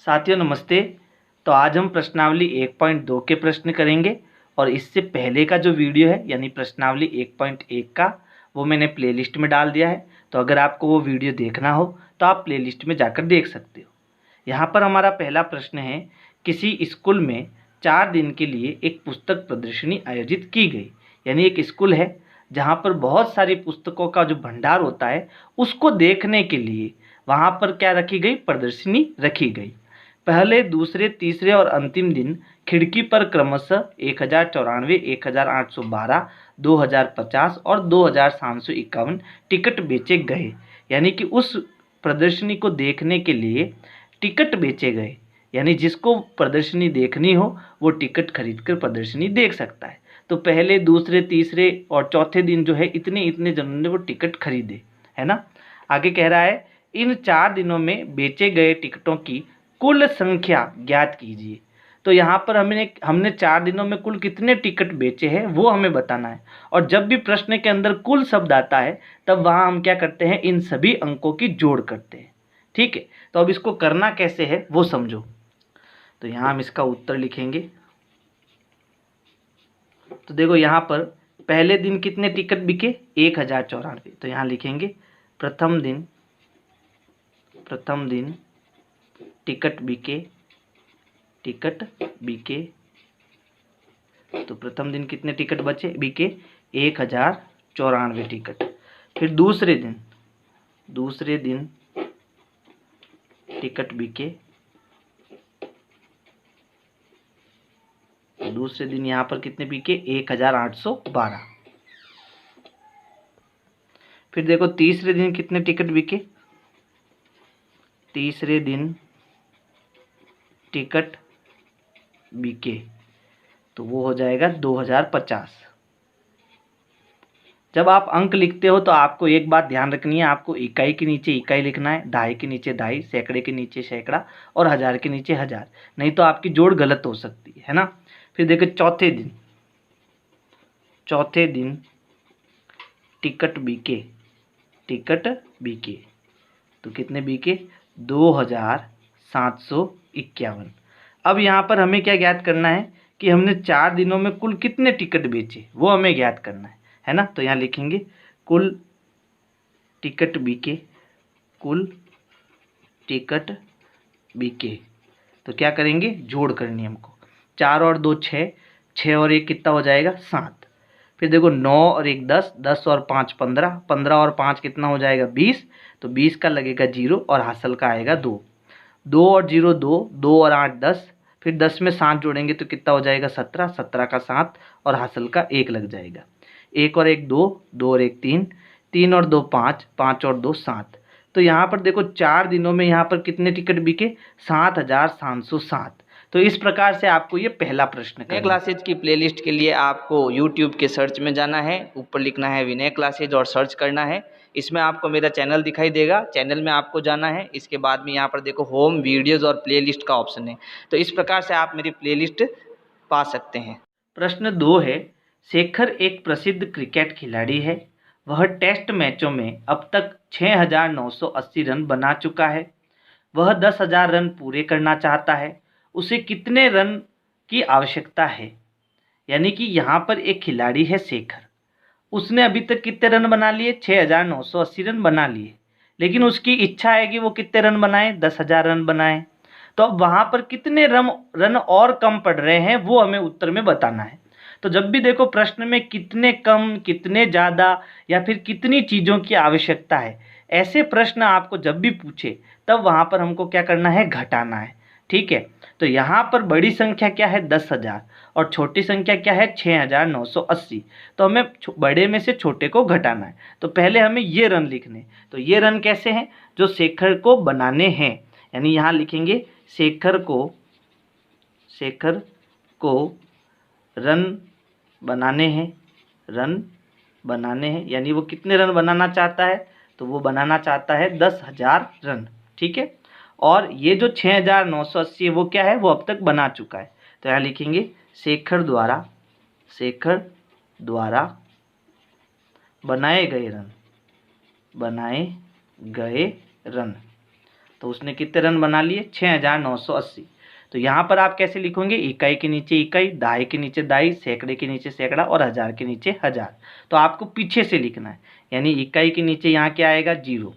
साथियों नमस्ते। तो आज हम प्रश्नावली 1.2 के प्रश्न करेंगे और इससे पहले का जो वीडियो है यानी प्रश्नावली 1.1 का वो मैंने प्लेलिस्ट में डाल दिया है। तो अगर आपको वो वीडियो देखना हो तो आप प्लेलिस्ट में जाकर देख सकते हो। यहाँ पर हमारा पहला प्रश्न है, किसी स्कूल में 4 दिन के लिए एक पुस्तक प्रदर्शनी आयोजित की गई। यानी एक स्कूल है जहाँ पर बहुत सारी पुस्तकों का जो भंडार होता है उसको देखने के लिए वहाँ पर क्या रखी गई, प्रदर्शनी रखी गई। पहले, दूसरे, तीसरे और अंतिम दिन खिड़की पर क्रमशः 1094, 1812, 2050 और 2751 टिकट बेचे गए। यानी कि उस प्रदर्शनी को देखने के लिए टिकट बेचे गए। यानी जिसको प्रदर्शनी देखनी हो वो टिकट खरीद कर प्रदर्शनी देख सकता है। तो पहले, दूसरे, तीसरे और चौथे दिन जो है इतने इतने जनों ने वो टिकट खरीदे, है ना। आगे कह रहा है, इन 4 दिनों में बेचे गए टिकटों की कुल संख्या ज्ञात कीजिए। तो यहाँ पर हमने 4 दिनों में कुल कितने टिकट बेचे हैं वो हमें बताना है। और जब भी प्रश्न के अंदर कुल शब्द आता है तब वहाँ हम क्या करते हैं, इन सभी अंकों की जोड़ करते हैं। ठीक है, तो अब इसको करना कैसे है वो समझो। तो यहाँ हम इसका उत्तर लिखेंगे। तो देखो यहाँ पर पहले दिन कितने टिकट बिके, 1094। तो यहाँ लिखेंगे प्रथम दिन टिकट बिके। तो प्रथम दिन कितने टिकट बिके, 1094 टिकट। फिर दूसरे दिन टिकट बिके, दूसरे दिन यहाँ पर कितने बिके, 1812। फिर देखो तीसरे दिन कितने टिकट बिके, तीसरे दिन टिकट बिके तो वो हो जाएगा 2050। जब आप अंक लिखते हो तो आपको एक बात ध्यान रखनी है, आपको इकाई के नीचे इकाई लिखना है, दहाई के नीचे दहाई, सैकड़े के नीचे सैकड़ा और हजार के नीचे हजार, नहीं तो आपकी जोड़ गलत हो सकती है ना। फिर देखो चौथे दिन टिकट बिके तो कितने बिके, 2751। अब यहाँ पर हमें क्या ज्ञात करना है कि हमने 4 दिनों में कुल कितने टिकट बेचे वो हमें ज्ञात करना है ना। तो यहाँ लिखेंगे कुल टिकट बिके। तो क्या करेंगे, जोड़ करनी है हमको। 4 और 2 6, 6 और 1 कितना हो जाएगा, 7। फिर देखो 9 और 1 10, 10 और 5 15, 15 और 5 कितना हो जाएगा, 20। तो 20 का लगेगा 0 और हासिल का आएगा 2। 2 और 0 2, 2 और 8 10। फिर 10 में 7 जोड़ेंगे तो कितना हो जाएगा, 17, 17 का 7 और हासिल का 1 लग जाएगा। 1 और 1 2, 2 और 1 3, 3 और 2 5, 5 और 2 7। तो यहाँ पर देखो 4 दिनों में यहाँ पर कितने टिकट बिके, 7707। तो इस प्रकार से आपको ये पहला प्रश्न करना है। क्लासेज की प्लेलिस्ट के लिए आपको यूट्यूब के सर्च में जाना है, ऊपर लिखना है विनय क्लासेज और सर्च करना है। इसमें आपको मेरा चैनल दिखाई देगा, चैनल में आपको जाना है। इसके बाद में यहाँ पर देखो होम, वीडियोज़ और प्लेलिस्ट का ऑप्शन है। तो इस प्रकार से आप मेरी प्लेलिस्ट पा सकते हैं। प्रश्न 2 है, शेखर एक प्रसिद्ध क्रिकेट खिलाड़ी है। वह टेस्ट मैचों में अब तक 6980 रन बना चुका है। वह 10,000 रन पूरे करना चाहता है। उसे कितने रन की आवश्यकता है। यानी कि यहाँ पर एक खिलाड़ी है शेखर, उसने अभी तक कितने रन बना लिए, 6980 रन बना लिए। लेकिन उसकी इच्छा है कि वो कितने रन बनाए, 10,000 रन बनाए। तो अब वहाँ पर कितने रन और कम पड़ रहे हैं वो हमें उत्तर में बताना है। तो जब भी देखो प्रश्न में कितने कम, कितने ज़्यादा या फिर कितनी चीज़ों की आवश्यकता है, ऐसे प्रश्न आपको जब भी पूछे तब वहाँ पर हमको क्या करना है, घटाना है। ठीक है, तो यहाँ पर बड़ी संख्या क्या है, 10,000 और छोटी संख्या क्या है, 6980। तो हमें बड़े में से छोटे को घटाना है। तो पहले हमें ये रन लिखने। तो ये रन कैसे हैं, जो शेखर को बनाने हैं। यानी यहाँ लिखेंगे शेखर को रन बनाने हैं। यानी वो कितने रन बनाना चाहता है, तो वो बनाना चाहता है 10,000 रन। ठीक है, और ये जो 6980 है वो क्या है, वो अब तक बना चुका है। तो यहाँ लिखेंगे शेखर द्वारा बनाए गए रन। तो उसने कितने रन बना लिए, 6,980। तो यहाँ पर आप कैसे लिखोगे, इकाई के नीचे इकाई, दहाई के नीचे दहाई, सैकड़े के नीचे सैकड़ा और हज़ार के नीचे हज़ार। तो आपको पीछे से लिखना है, यानी इकाई के नीचे यहाँ क्या आएगा 0,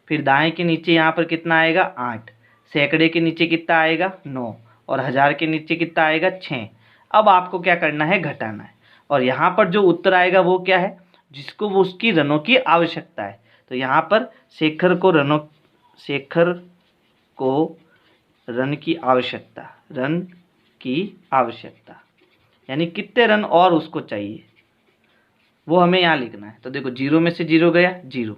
फिर दाएँ के नीचे यहाँ पर कितना आएगा 8, सैकड़े के नीचे कितना आएगा 9 और हज़ार के नीचे कितना आएगा 6। अब आपको क्या करना है, घटाना है। और यहाँ पर जो उत्तर आएगा वो क्या है, जिसको वो उसकी रनों की आवश्यकता है। तो यहाँ पर शेखर को रन की आवश्यकता, यानी कितने रन और उसको चाहिए वो हमें यहाँ लिखना है। तो देखो 0 में से 0 गया 0,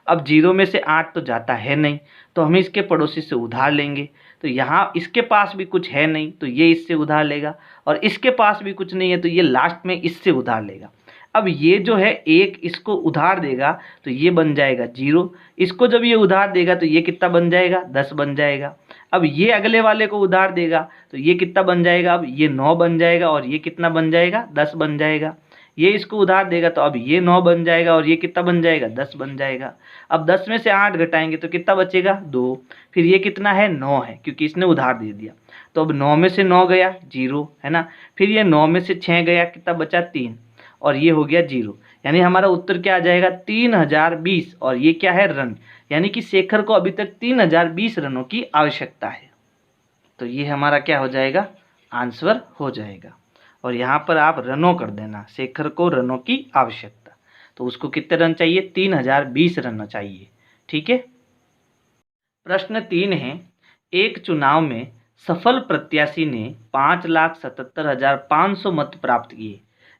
अब 0 में से 8 तो जाता है नहीं, तो हम इसके पड़ोसी से उधार लेंगे। तो यहाँ इसके पास भी कुछ है नहीं तो ये इससे उधार लेगा, और इसके पास भी कुछ नहीं है तो ये लास्ट में इससे उधार लेगा। अब ये जो है एक इसको उधार देगा तो ये बन जाएगा 0, इसको जब ये उधार देगा तो ये कितना बन जाएगा 10 बन जाएगा। अब ये अगले वाले को उधार देगा तो ये कितना बन जाएगा, अब ये 9 बन जाएगा और ये कितना बन जाएगा 10 बन जाएगा। ये इसको उधार देगा तो अब ये 9 बन जाएगा और ये कितना बन जाएगा 10 बन जाएगा। अब 10 में से 8 घटाएंगे तो कितना बचेगा 2, फिर ये कितना है 9 है क्योंकि इसने उधार दे दिया। तो अब 9 में से 9 गया 0 है ना, फिर ये 9 में से 6 गया कितना बचा 3 और ये हो गया 0। यानी हमारा उत्तर क्या आ जाएगा 3020, और ये क्या है रन, यानी कि शेखर को अभी तक 3020 रनों की आवश्यकता है। तो ये हमारा क्या हो जाएगा, आंसर हो जाएगा। और यहाँ पर आप रनों कर देना, शेखर को रनों की आवश्यकता, तो उसको कितने रन चाहिए 3020 रन चाहिए। ठीक है। प्रश्न 3 है, एक चुनाव में सफल प्रत्याशी ने 5,77,500 मत प्राप्त किए,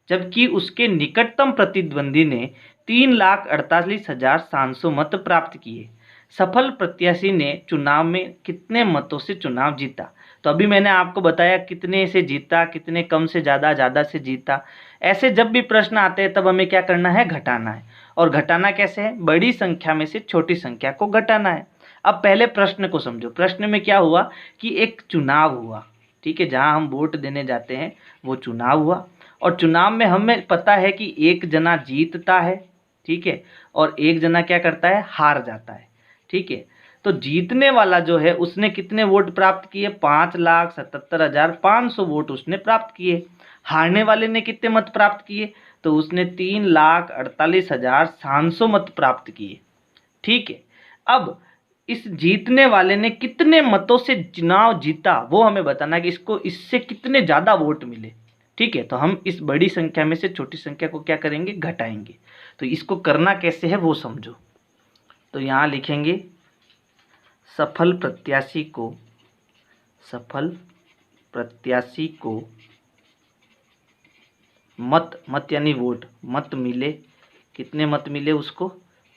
जबकि उसके निकटतम प्रतिद्वंदी ने 3,48,700 मत प्राप्त किए। सफल प्रत्याशी ने चुनाव में कितने मतों से चुनाव जीता। तो अभी मैंने आपको बताया कितने से जीता, कितने कम से ज़्यादा से जीता। ऐसे जब भी प्रश्न आते हैं तब हमें क्या करना है, घटाना है। और घटाना कैसे है, बड़ी संख्या में से छोटी संख्या को घटाना है। अब पहले प्रश्न को समझो। प्रश्न में क्या हुआ कि एक चुनाव हुआ, ठीक है, जहां हम वोट देने जाते हैं वो चुनाव हुआ, और चुनाव में हमें पता है कि एक जना जीतता है, ठीक है, और एक जना क्या करता है, हार जाता है। ठीक है, तो जीतने वाला जो है उसने कितने वोट प्राप्त किए, 5,77,500 वोट उसने प्राप्त किए। हारने वाले ने कितने मत प्राप्त किए, तो उसने 3,48,700 मत प्राप्त किए। ठीक है, अब इस जीतने वाले ने कितने मतों से चुनाव जीता वो हमें बताना कि इसको इससे कितने ज़्यादा वोट मिले। ठीक है, तो हम इस बड़ी संख्या में से छोटी संख्या को क्या करेंगे, घटाएंगे। तो इसको करना कैसे है वो समझो। तो यहाँ लिखेंगे सफल प्रत्याशी को मत यानी वोट, मत मिले, कितने मत मिले उसको,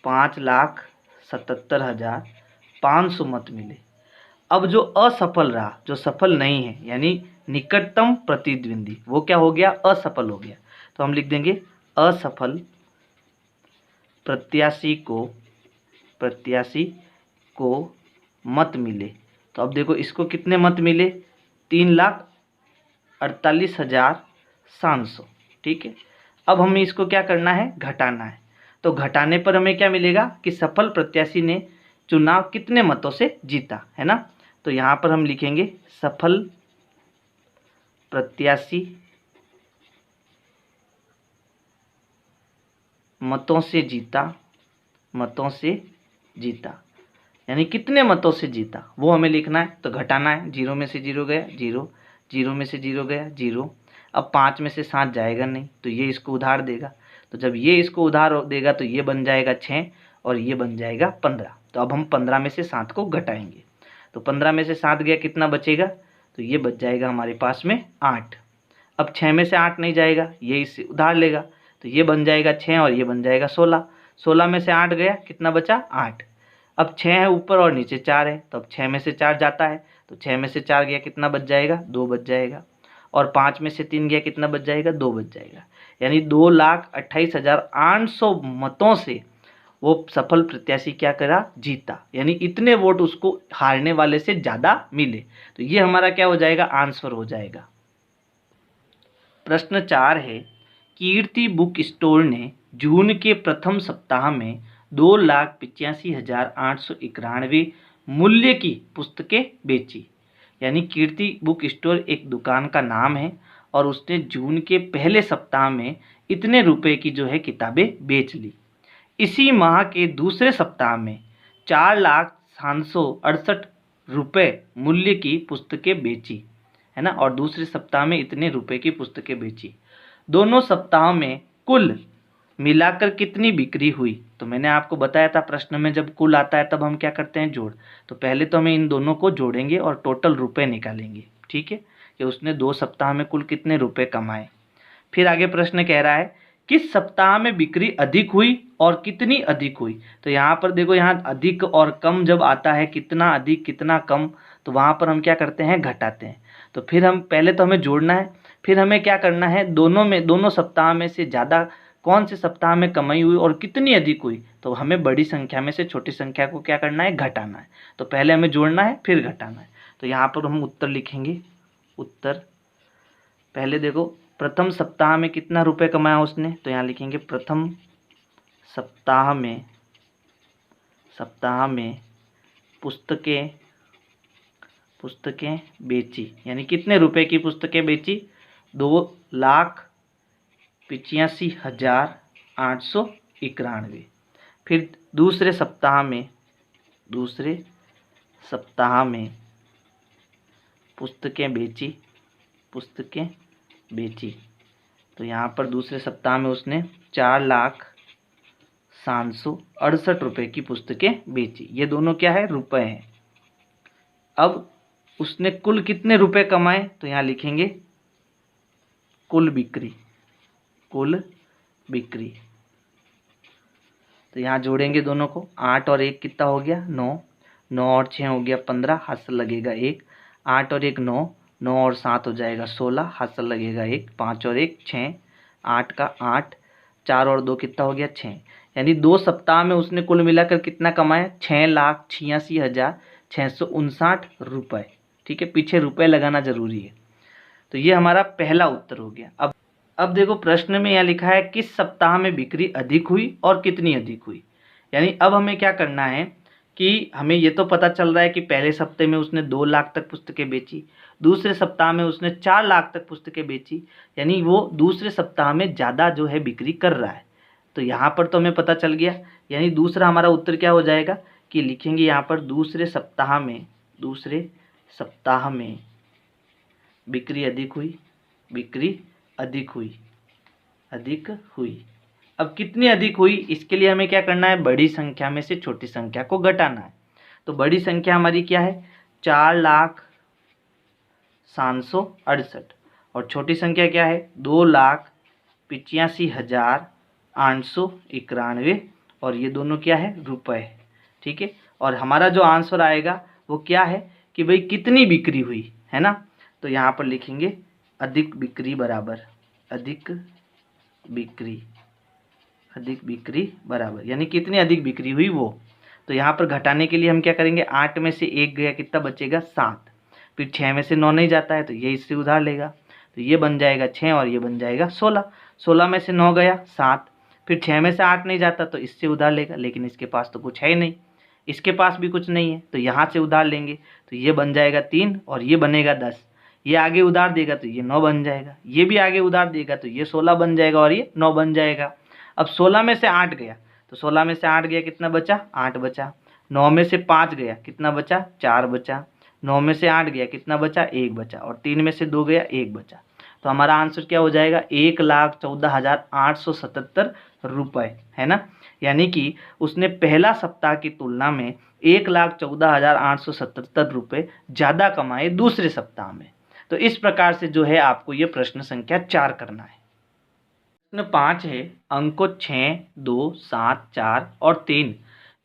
5,77,500 मत मिले। अब जो असफल रहा, जो सफल नहीं है, यानी निकटतम प्रतिद्वंदी, वो क्या हो गया, असफल हो गया। तो हम लिख देंगे असफल प्रत्याशी को मत मिले। तो अब देखो इसको कितने मत मिले, 3,48,700। ठीक है, अब हमें इसको क्या करना है, घटाना है। तो घटाने पर हमें क्या मिलेगा कि सफल प्रत्याशी ने चुनाव कितने मतों से जीता, है ना। तो यहाँ पर हम लिखेंगे सफल प्रत्याशी मतों से जीता, यानी कितने मतों से जीता वो हमें लिखना है। तो घटाना है, 0 में से 0 गया 0, 0 में से 0 गया 0। अब 5 में से 7 जाएगा नहीं तो ये इसको उधार देगा, तो जब ये इसको उधार देगा तो ये बन जाएगा 6 और ये बन जाएगा 15। तो अब हम 15 में से 7 को घटाएंगे। तो 15 में से 7 गया, कितना बचेगा, तो ये बच जाएगा हमारे पास में 8। अब 6 में से 8 नहीं जाएगा, ये इससे उधार लेगा, तो ये बन जाएगा 6 और ये बन जाएगा 16। 16 में से 8 गया, कितना बचा 8। अब 6 है ऊपर और नीचे 4 है, तो अब 6 में से 4 जाता है, तो 6 में से 4 गया, कितना बच जाएगा 2 बच जाएगा। और 5 में से 3 गया, कितना बच जाएगा 2 बच जाएगा। यानी 2,28,800 मतों से वो सफल प्रत्याशी क्या करा, जीता। यानी इतने वोट उसको हारने वाले से ज़्यादा मिले। तो ये हमारा क्या हो जाएगा, आंसर हो जाएगा। प्रश्न 4 है, कीर्ति बुक स्टोर ने जून के प्रथम सप्ताह में 2,85,891 मूल्य की पुस्तकें बेची। यानी कीर्ति बुक स्टोर एक दुकान का नाम है और उसने जून के पहले सप्ताह में इतने रुपए की जो है किताबें बेच ली। इसी माह के दूसरे सप्ताह में 4,768 रुपये मूल्य की पुस्तकें बेची, है ना, और दूसरे सप्ताह में इतने रुपए की पुस्तकें बेची। दोनों सप्ताह में कुल मिलाकर कितनी बिक्री हुई? तो मैंने आपको बताया था प्रश्न में जब कुल आता है तब हम क्या करते हैं, जोड़। तो पहले तो हमें इन दोनों को जोड़ेंगे और टोटल रुपए निकालेंगे, ठीक है, कि उसने 2 सप्ताह में कुल कितने रुपए कमाए। फिर आगे प्रश्न कह रहा है किस सप्ताह में बिक्री अधिक हुई और कितनी अधिक हुई। तो यहाँ पर देखो, यहाँ अधिक और कम जब आता है, कितना अधिक कितना कम, तो वहाँ पर हम क्या करते हैं, घटाते हैं। तो फिर हम पहले तो हमें जोड़ना है, फिर हमें क्या करना है, दोनों सप्ताह में से ज़्यादा कौन से सप्ताह में कमाई हुई और कितनी अधिक हुई। तो हमें बड़ी संख्या में से छोटी संख्या को क्या करना है, घटाना है। तो पहले हमें जोड़ना है फिर घटाना है। तो यहाँ पर हम उत्तर लिखेंगे। उत्तर पहले देखो, प्रथम सप्ताह में कितना रुपए कमाया उसने, तो यहाँ लिखेंगे प्रथम सप्ताह में पुस्तकें बेची। यानी कितने रुपए की पुस्तकें बेची, 2,85,891। फिर दूसरे सप्ताह में पुस्तकें बेची। तो यहाँ पर दूसरे सप्ताह में उसने 4,768 रुपये की पुस्तकें बेची। ये दोनों क्या है, रुपए हैं। अब उसने कुल कितने रुपए कमाए, तो यहाँ लिखेंगे कुल बिक्री। तो यहाँ जोड़ेंगे दोनों को, 8 और 1 कितना हो गया, 9, 9 और 6 हो गया 15, हाथ से लगेगा 1, 8 और 1 9, 9 और 7 हो जाएगा 16, हाथ से लगेगा 1, 5 और 1 6, 8 का 8, 4 और 2 कितना हो गया 6। यानी 2 सप्ताह में उसने कुल मिलाकर कितना कमाया, 6,86,659 रुपये। ठीक है, पीछे रुपए लगाना जरूरी है। तो ये हमारा पहला उत्तर हो गया। अब देखो प्रश्न में यहाँ लिखा है किस सप्ताह में बिक्री अधिक हुई और कितनी अधिक हुई। यानी अब हमें क्या करना है कि हमें ये तो पता चल रहा है कि पहले सप्ताह में उसने 2 लाख तक पुस्तकें बेची, दूसरे सप्ताह में उसने 4 लाख तक पुस्तकें बेची। यानी वो दूसरे सप्ताह में ज़्यादा जो है बिक्री कर रहा है। तो यहाँ पर तो हमें पता चल गया। यानी दूसरा हमारा उत्तर क्या हो जाएगा कि लिखेंगे यहाँ पर दूसरे सप्ताह में बिक्री अधिक हुई। अब कितनी अधिक हुई, इसके लिए हमें क्या करना है, बड़ी संख्या में से छोटी संख्या को घटाना है। तो बड़ी संख्या हमारी क्या है, 4,768 और छोटी संख्या क्या है, 2,85,891 और ये दोनों क्या है, रुपए। ठीक है, और हमारा जो आंसर आएगा वो क्या है कि भाई कितनी बिक्री हुई, है ना। तो यहाँ पर लिखेंगे अधिक बिक्री बराबर, यानी कितनी अधिक बिक्री हुई वो। तो यहाँ पर घटाने के लिए हम क्या करेंगे, 8 में से 1 गया, कितना बचेगा 7। फिर 6 में से 9 नहीं जाता है तो ये इससे उधार लेगा, तो ये बन जाएगा 6 और ये बन जाएगा 16। 16 में से 9 गया 7, फिर 6 में से 8 नहीं जाता तो इससे उधार लेगा, लेकिन इसके पास तो कुछ है ही नहीं, इसके पास भी कुछ नहीं है, तो यहाँ से उधार लेंगे तो ये बन जाएगा 3 और ये बनेगा 10। ये आगे उधार देगा तो ये 9 बन जाएगा, ये भी आगे उधार देगा तो ये 16 बन जाएगा और ये 9 बन जाएगा। अब 16 में से 8 गया तो 16 में से 8 गया, कितना बचा, 8 बचा। 9 में से 5 गया, कितना बचा, 4 बचा। 9 में से 8 गया, कितना बचा, 1 बचा। और 3 में से 2 गया, 1 बचा। तो हमारा आंसर क्या हो जाएगा, 1,14,877 रुपये, है ना। यानी कि उसने पहला सप्ताह की तुलना में 1,14,877 रुपये ज़्यादा कमाए दूसरे सप्ताह में। तो इस प्रकार से जो है आपको ये प्रश्न संख्या 4 करना है। प्रश्न 5 है, अंकों 6, 2, 7, 4 और 3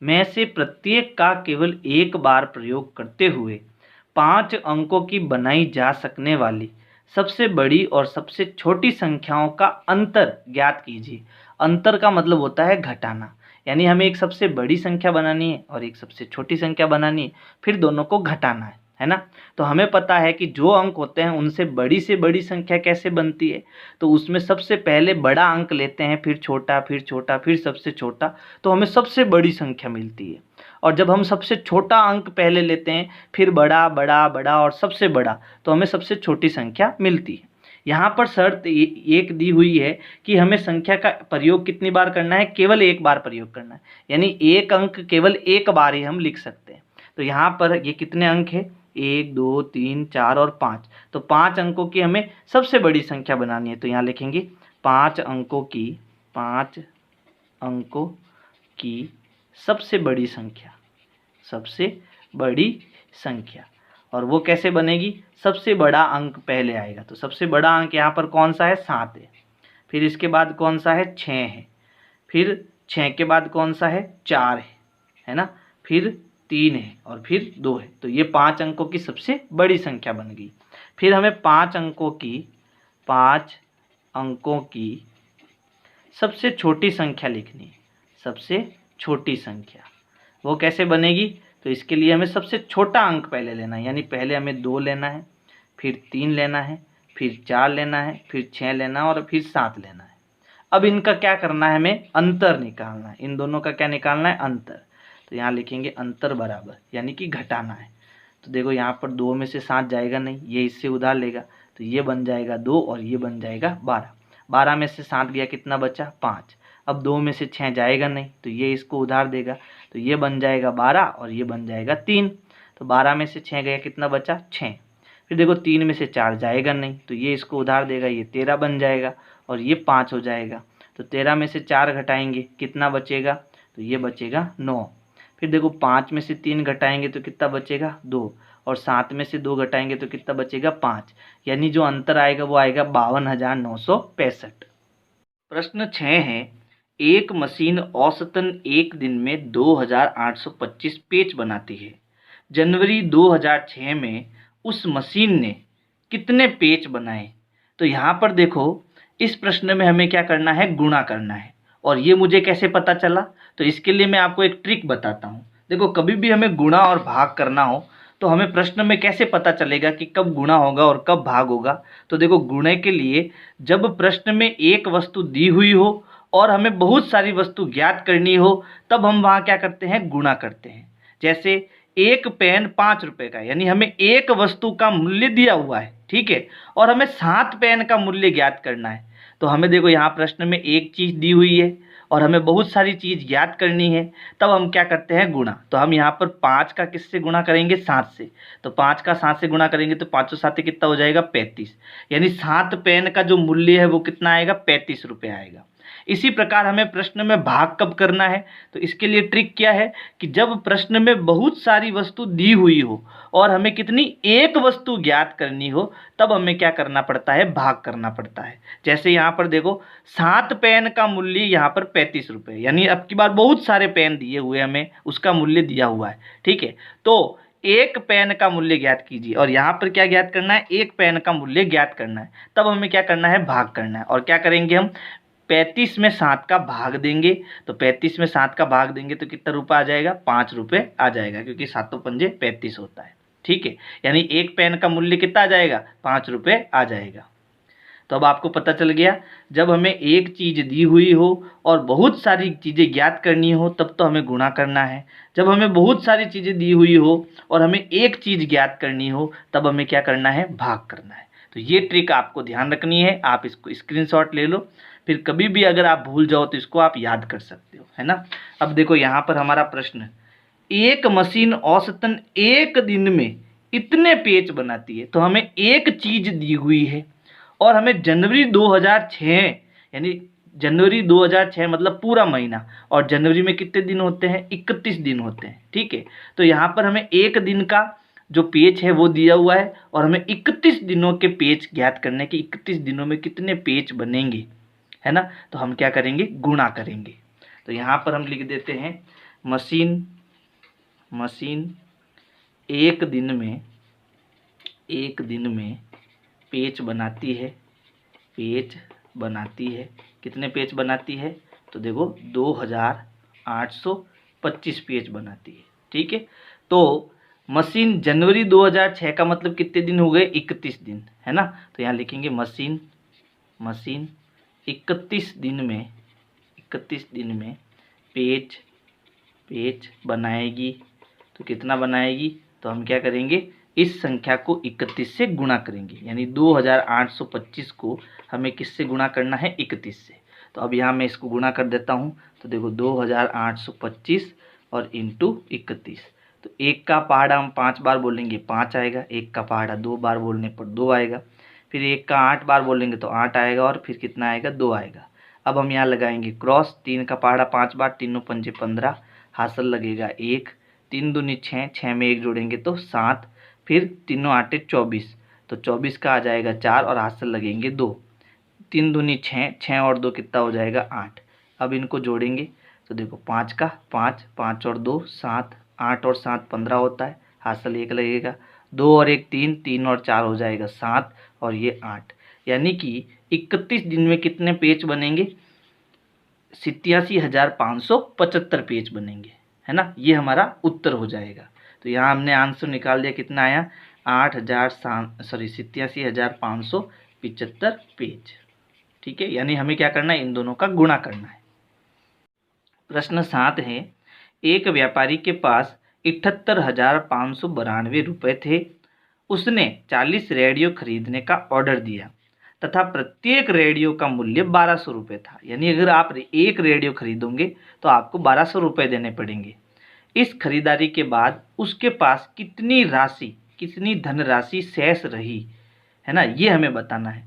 में से प्रत्येक का केवल एक बार प्रयोग करते हुए 5 अंकों की बनाई जा सकने वाली सबसे बड़ी और सबसे छोटी संख्याओं का अंतर ज्ञात कीजिए। अंतर का मतलब होता है घटाना, यानी हमें एक सबसे बड़ी संख्या बनानी है और एक सबसे छोटी संख्या बनानी है, फिर दोनों को घटाना है ना। तो हमें पता है कि जो अंक होते हैं उनसे बड़ी से बड़ी संख्या कैसे बनती है, तो उसमें सबसे पहले बड़ा अंक लेते हैं, फिर छोटा, फिर छोटा, फिर सबसे छोटा, तो हमें सबसे बड़ी संख्या मिलती है। और जब हम सबसे छोटा अंक पहले लेते हैं, फिर बड़ा बड़ा बड़ा और सबसे बड़ा, तो हमें सबसे छोटी संख्या मिलती है। यहाँ पर शर्त एक दी हुई है कि हमें संख्या का प्रयोग कितनी बार करना है, केवल एक बार प्रयोग करना है, यानी एक अंक केवल एक बार ही हम लिख सकते हैं। तो यहाँ पर ये कितने अंक है, 1 2 3 4 और 5, तो 5 अंकों की हमें सबसे बड़ी संख्या बनानी है। तो यहाँ लिखेंगे 5 अंकों की सबसे बड़ी संख्या, सबसे बड़ी संख्या। और वो कैसे बनेगी, सबसे बड़ा अंक पहले आएगा। तो सबसे बड़ा अंक यहाँ पर कौन सा है, 7 है। फिर इसके बाद कौन सा है, 6 है। फिर 6 के बाद कौन सा है, 4 है ना। फिर 3 है और फिर 2 है। तो ये 5 अंकों की सबसे बड़ी संख्या बन गई। फिर हमें 5 अंकों की सबसे छोटी संख्या लिखनी है, सबसे छोटी संख्या। वो कैसे बनेगी, तो इसके लिए हमें सबसे छोटा अंक पहले लेना है, यानी पहले हमें 2 लेना है, फिर 3 लेना है, फिर 4 लेना है, फिर 6 लेना है और फिर 7 लेना है। अब इनका क्या करना है, हमें अंतर निकालना है। इन दोनों का क्या निकालना है, अंतर। तो यहाँ लिखेंगे अंतर बराबर, यानी कि घटाना है। तो देखो यहाँ पर 2 में से 7 जाएगा नहीं, ये इससे उधार लेगा, तो ये बन जाएगा 2 और ये बन जाएगा 12। 12 में से 7 गया, कितना बचा, 5। अब 2 में से 6 जाएगा नहीं, तो ये इसको उधार देगा, तो ये बन जाएगा 12 और ये बन जाएगा 3। तो 12 में से 6 गया, कितना बचा, 6। फिर देखो 3 में से 4 जाएगा नहीं, तो ये इसको उधार देगा, ये 13 बन जाएगा और ये 5 हो जाएगा। तो 13 में से 4 घटाएंगे, कितना बचेगा, तो ये बचेगा 9। फिर देखो 5 में से 3 घटाएंगे तो कितना बचेगा, 2। और 7 में से 2 घटाएंगे तो कितना बचेगा, 5। यानी जो अंतर आएगा वो आएगा 52,965। प्रश्न 6 है, एक मशीन औसतन एक दिन में 2,825 पेच बनाती है। जनवरी 2006 में उस मशीन ने कितने पेच बनाए। तो यहाँ पर देखो, इस प्रश्न में हमें क्या करना है, गुणा करना है। और ये मुझे कैसे पता चला, तो इसके लिए मैं आपको एक ट्रिक बताता हूँ। देखो कभी भी हमें गुणा और भाग करना हो तो हमें प्रश्न में कैसे पता चलेगा कि कब गुणा होगा और कब भाग होगा। तो देखो गुणे के लिए, जब प्रश्न में एक वस्तु दी हुई हो और हमें बहुत सारी वस्तु ज्ञात करनी हो, तब हम वहाँ क्या करते हैं, गुणा करते हैं। जैसे एक पेन 5 रुपए का, यानी हमें एक वस्तु का मूल्य दिया हुआ है, ठीक है, और हमें 7 पेन का मूल्य ज्ञात करना है। तो हमें देखो यहाँ प्रश्न में एक चीज़ दी हुई है और हमें बहुत सारी चीज़ ज्ञात करनी है, तब हम क्या करते हैं, गुणा। तो हम यहाँ पर 5 का किससे गुणा करेंगे, 7 से। तो 5 का 7 से गुणा करेंगे तो 5 7 कितना हो जाएगा, 35। यानी 7 पेन का जो मूल्य है वो कितना आएगा, 35 रुपये आएगा। इसी प्रकार हमें प्रश्न में भाग कब करना है, तो इसके लिए ट्रिक क्या है कि जब प्रश्न में बहुत सारी वस्तु दी हुई हो और हमें कितनी, एक वस्तु ज्ञात करनी हो, तब हमें क्या करना पड़ता है, भाग करना पड़ता है। जैसे यहाँ पर देखो 7 पेन का मूल्य यहाँ पर 35 रुपये, यानी अब की बार बहुत सारे पेन दिए हुए, हमें उसका मूल्य दिया हुआ है, ठीक है। तो एक पेन का मूल्य ज्ञात कीजिए और यहाँ पर क्या ज्ञात करना है, एक पेन का मूल्य ज्ञात करना है। तब हमें क्या करना है, भाग करना है। और क्या करेंगे हम, 35 में 7 का भाग देंगे। तो 35 में 7 का भाग देंगे तो कितना रुपये आ जाएगा, 5 रुपये आ जाएगा, क्योंकि 7 पंजे 35 होता है, ठीक है। यानी एक पेन का मूल्य कितना आ जाएगा, 5 रुपये आ जाएगा। तो अब आपको पता चल गया, जब हमें एक चीज़ दी हुई हो और बहुत सारी चीज़ें ज्ञात करनी हो, तब तो हमें गुणा करना है। जब हमें बहुत सारी चीज़ें दी हुई हो और हमें एक चीज़ ज्ञात करनी हो, तब हमें क्या करना है, भाग करना है। तो ये ट्रिक आपको ध्यान रखनी है, आप इसको स्क्रीनशॉट ले लो, फिर कभी भी अगर आप भूल जाओ तो इसको आप याद कर सकते हो, है ना। अब देखो यहाँ पर हमारा प्रश्न, एक मशीन औसतन एक दिन में इतने पेच बनाती है। तो हमें एक चीज़ दी हुई है और हमें जनवरी 2006, यानी जनवरी 2006 मतलब पूरा महीना, और जनवरी में कितने दिन होते हैं, 31 दिन होते हैं, ठीक है। तो यहाँ पर हमें एक दिन का जो पेच है वो दिया हुआ है और हमें 31 दिनों के पेच ज्ञात करने के, 31 दिनों में कितने पेच बनेंगे, है ना। तो हम क्या करेंगे, गुणा करेंगे। तो यहाँ पर हम लिख देते हैं, मशीन एक दिन में पेच बनाती है, कितने पेच बनाती है, तो देखो 2,825 पेच बनाती है, ठीक है। तो मशीन जनवरी 2006 का मतलब कितने दिन हो गए, 31 दिन, है ना। तो यहाँ लिखेंगे मशीन 31 दिन में पेच पेज बनाएगी। तो कितना बनाएगी, तो हम क्या करेंगे, इस संख्या को 31 से गुणा करेंगे, यानी 2825 को हमें किससे गुणा करना है, 31 से। तो अब यहाँ मैं इसको गुणा कर देता हूँ। तो देखो 2825 और इंटू 31। तो एक का पहाड़ा हम 5 बार बोलेंगे 5 आएगा, एक का पहाड़ा 2 बार बोलने पर 2 आएगा, फिर एक का 8 बार बोलेंगे तो 8 आएगा, और फिर कितना आएगा, 2 आएगा। अब हम यहाँ लगाएंगे क्रॉस, 3 का पहाड़ा 5 बार, तीनों पंजे 15, हासिल लगेगा 1, 3 दूनी 6, 6 में 1 जोड़ेंगे तो 7, फिर तीनों आटे 24, तो 24 का आ जाएगा 4 और हासिल लगेंगे 2, 3 दूनी 6, 6 और 2 कितना हो जाएगा 8। अब इनको जोड़ेंगे तो देखो 5 का 5, 5 और 2 7, 8 और 7 15 होता है, हासिल 1 लगेगा, 2 और 1 3, 3 और 4 हो जाएगा 7, और ये 8। यानी कि 31 दिन में कितने पेज बनेंगे, 87,575 पेज बनेंगे, है ना। ये हमारा उत्तर हो जाएगा। तो यहाँ हमने आंसर निकाल दिया, कितना आया, 87,575 पेज। ठीक है, यानी हमें क्या करना है, इन दोनों का गुणा करना है। प्रश्न 7 है, एक व्यापारी के पास 78,592 रुपये थे। उसने 40 रेडियो खरीदने का ऑर्डर दिया तथा प्रत्येक रेडियो का मूल्य 1200 रुपये था। यानी अगर आप एक रेडियो खरीदोगे तो आपको 1200 रुपये देने पड़ेंगे। इस खरीदारी के बाद उसके पास कितनी धनराशि शेष रही, है ना, ये हमें बताना है।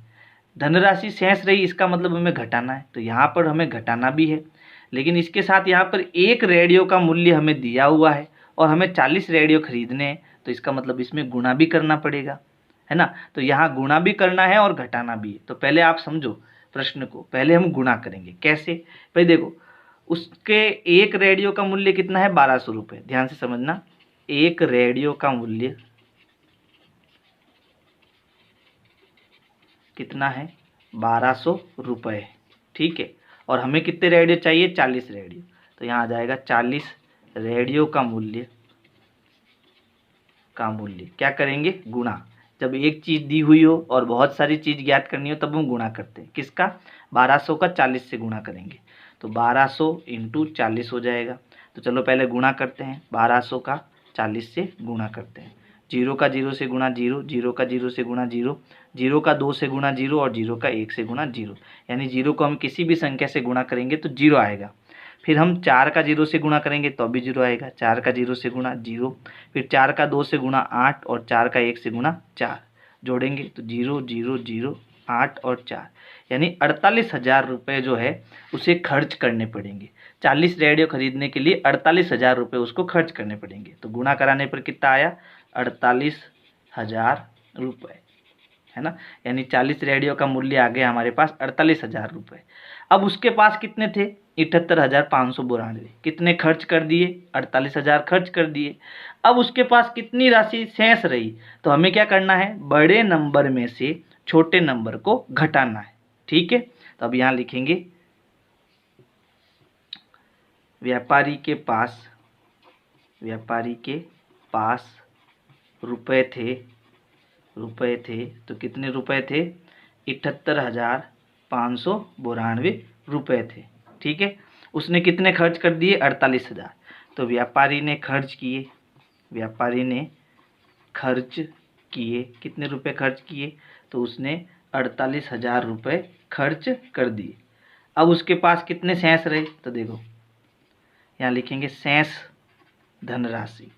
धनराशि शेष रही इसका मतलब हमें घटाना है, तो यहाँ पर हमें घटाना भी है, लेकिन इसके साथ यहाँ पर एक रेडियो का मूल्य हमें दिया हुआ है और हमें 40 रेडियो खरीदने हैं, तो इसका मतलब इसमें गुणा भी करना पड़ेगा, है ना। तो यहाँ गुणा भी करना है और घटाना भी है। तो पहले आप समझो प्रश्न को, पहले हम गुणा करेंगे कैसे। भाई देखो, उसके एक रेडियो का मूल्य कितना है, 1200 रुपये। ध्यान से समझना, एक रेडियो का मूल्य कितना है, 1200 रुपये। ठीक है, और हमें कितने रेडियो चाहिए, 40 रेडियो। तो यहाँ आ जाएगा 40 रेडियो का मूल्य क्या करेंगे, गुणा। जब एक चीज़ दी हुई हो और बहुत सारी चीज़ ज्ञात करनी हो तब हम गुणा करते हैं। किसका, 1200 का 40 से गुणा करेंगे, तो 1200 इंटू 40 हो जाएगा। तो चलो पहले गुणा करते हैं, 1200 का 40 से गुणा करते हैं। 0 का 0 से गुणा 0, 0 का 0 से गुणा 0, 0 का 2 से गुणा 0 और 0 का 1 से गुणा 0। यानी 0 को हम किसी भी संख्या से गुणा करेंगे तो 0 आएगा। फिर हम 4 का 0 से गुणा करेंगे तो भी 0 आएगा, 4 का 0 से गुणा 0, फिर 4 का 2 से गुणा 8 और 4 का 1 से गुणा 4, जोड़ेंगे तो 0 0 0 8 और 4, यानी 48,000 रुपये जो है उसे खर्च करने पड़ेंगे। 40 रेडियो खरीदने के लिए 48,000 रुपये उसको खर्च करने पड़ेंगे। तो गुणा कराने पर कितना आया, 48,000 रुपये, है ना। यानी 40 रेडियो का मूल्य आ गया हमारे पास 48,000 रुपये। अब उसके पास कितने थे, 78,592। कितने खर्च कर दिए, 48,000 खर्च कर दिए। अब उसके पास कितनी राशि शेष रही, तो हमें क्या करना है, बड़े नंबर में से छोटे नंबर को घटाना है। ठीक है, तो अब यहाँ लिखेंगे, व्यापारी के पास रुपए थे, तो कितने रुपए थे, 78,592 रुपये थे। ठीक है, उसने कितने खर्च कर दिए, 48,000। तो व्यापारी ने खर्च किए कितने रुपए खर्च किए, तो उसने 48,000 रुपये खर्च कर दिए। अब उसके पास कितने शेष रहे, तो देखो यहाँ लिखेंगे शेष धनराशि।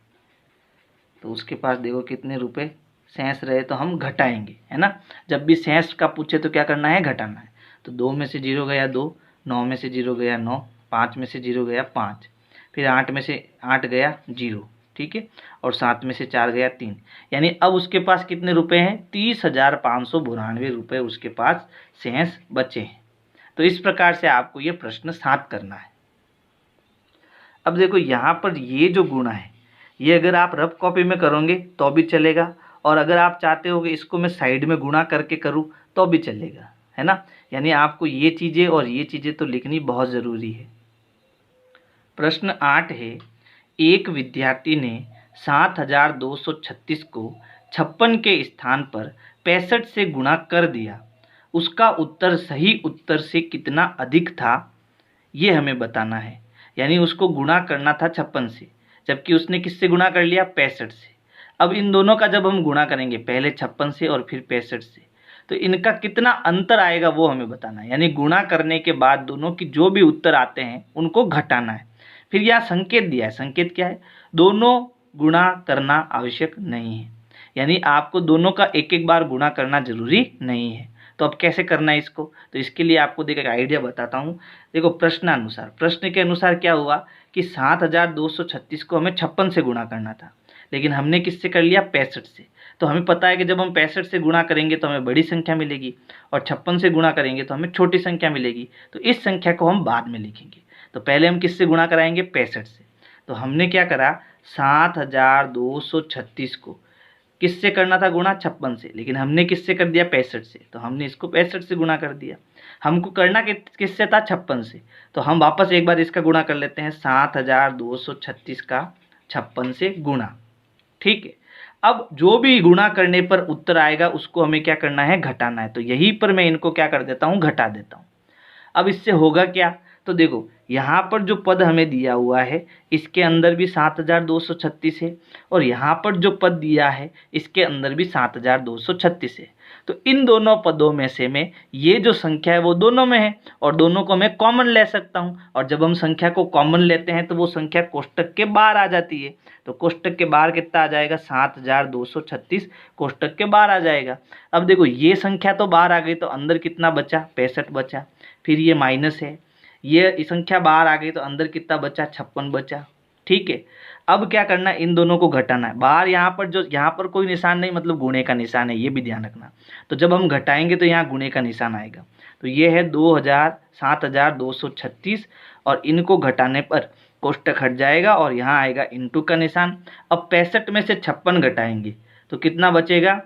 तो उसके पास देखो कितने रुपए शेष रहे, तो हम घटाएंगे, है ना। जब भी शेष का पूछे तो क्या करना है, घटाना है। तो 2 में से 0 गया 2, 9 में से 0 गया 9, 5 में से 0 गया 5, फिर 8 में से 8 गया 0, ठीक है, और 7 में से 4 गया 3। यानी अब उसके पास कितने रुपए हैं, 30,592 रुपये उसके पास शेष बचे हैं। तो इस प्रकार से आपको ये प्रश्न 7 करना है। अब देखो यहाँ पर ये जो गुणा है, ये अगर आप रफ कॉपी में करोगे तो भी चलेगा, और अगर आप चाहते हो कि इसको मैं साइड में गुणा करके करूँ तो भी चलेगा, है ना। यानी आपको ये चीज़ें और ये चीज़ें तो लिखनी बहुत ज़रूरी है। प्रश्न 8 है, एक विद्यार्थी ने 7,236 को 56 के स्थान पर 65 से गुणा कर दिया। उसका उत्तर सही उत्तर से कितना अधिक था, ये हमें बताना है। यानी उसको गुणा करना था 56 से, जबकि उसने किससे गुणा कर लिया, 65 से। अब इन दोनों का जब हम गुणा करेंगे, पहले 56 से और फिर 65 से, तो इनका कितना अंतर आएगा वो हमें बताना है। यानी गुणा करने के बाद दोनों की जो भी उत्तर आते हैं उनको घटाना है। फिर यहाँ संकेत दिया है, संकेत क्या है, दोनों गुणा करना आवश्यक नहीं है, यानी आपको दोनों का एक एक बार गुणा करना जरूरी नहीं है। तो अब कैसे करना है इसको, तो इसके लिए आपको देखो एक आइडिया बताता हूँ। देखो प्रश्नानुसार, प्रश्न के अनुसार क्या हुआ कि 7236 को हमें 56 से गुणा करना था, लेकिन हमने किससे कर लिया, 65 से। तो हमें पता है कि जब हम 65 से गुणा करेंगे तो हमें बड़ी संख्या मिलेगी, और 56 से गुणा करेंगे तो हमें छोटी संख्या मिलेगी। तो इस संख्या को हम बाद में लिखेंगे। तो पहले हम किससे गुणा कराएंगे, 65 से। तो हमने क्या करा, 7236 को किससे करना था गुणा, 56 से, लेकिन हमने किससे कर दिया, 65 से। तो हमने इसको 65 से गुणा कर दिया। हमको करना किससे था, 56 से। तो हम वापस एक बार इसका गुणा कर लेते हैं, 7236 का 56 से गुणा। ठीक है, अब जो भी गुणा करने पर उत्तर आएगा उसको हमें क्या करना है, घटाना है। तो यहीं पर मैं इनको क्या कर देता हूँ, घटा देता हूँ। अब इससे होगा क्या, तो देखो यहाँ पर जो पद हमें दिया हुआ है इसके अंदर भी 7236 है, और यहाँ पर जो पद दिया है इसके अंदर भी 7236 है। तो इन दोनों पदों में से मैं ये जो संख्या है वो दोनों में है, और दोनों को मैं कॉमन ले सकता हूँ। और जब हम संख्या को कॉमन लेते हैं तो वो संख्या कोष्टक के बाहर आ जाती है। तो कोष्टक के बाहर कितना आ जाएगा, 7236 कोष्टक के बाहर आ जाएगा। अब देखो ये संख्या तो बाहर आ गई, तो अंदर कितना बचा, 65 बचा। फिर ये माइनस है, ये संख्या बाहर आ गई तो अंदर कितना बचा, 56 बचा। ठीक है, अब क्या करना है, इन दोनों को घटाना है। बाहर यहाँ पर जो, यहाँ पर कोई निशान नहीं, मतलब गुणे का निशान है, ये भी ध्यान रखना। तो जब हम घटाएंगे तो यहाँ गुणे का निशान आएगा। तो ये है 7236, और इनको घटाने पर कोष्टक हट जाएगा और यहाँ आएगा इंटू का निशान। अब 65 में से 56 घटाएंगे तो कितना बचेगा,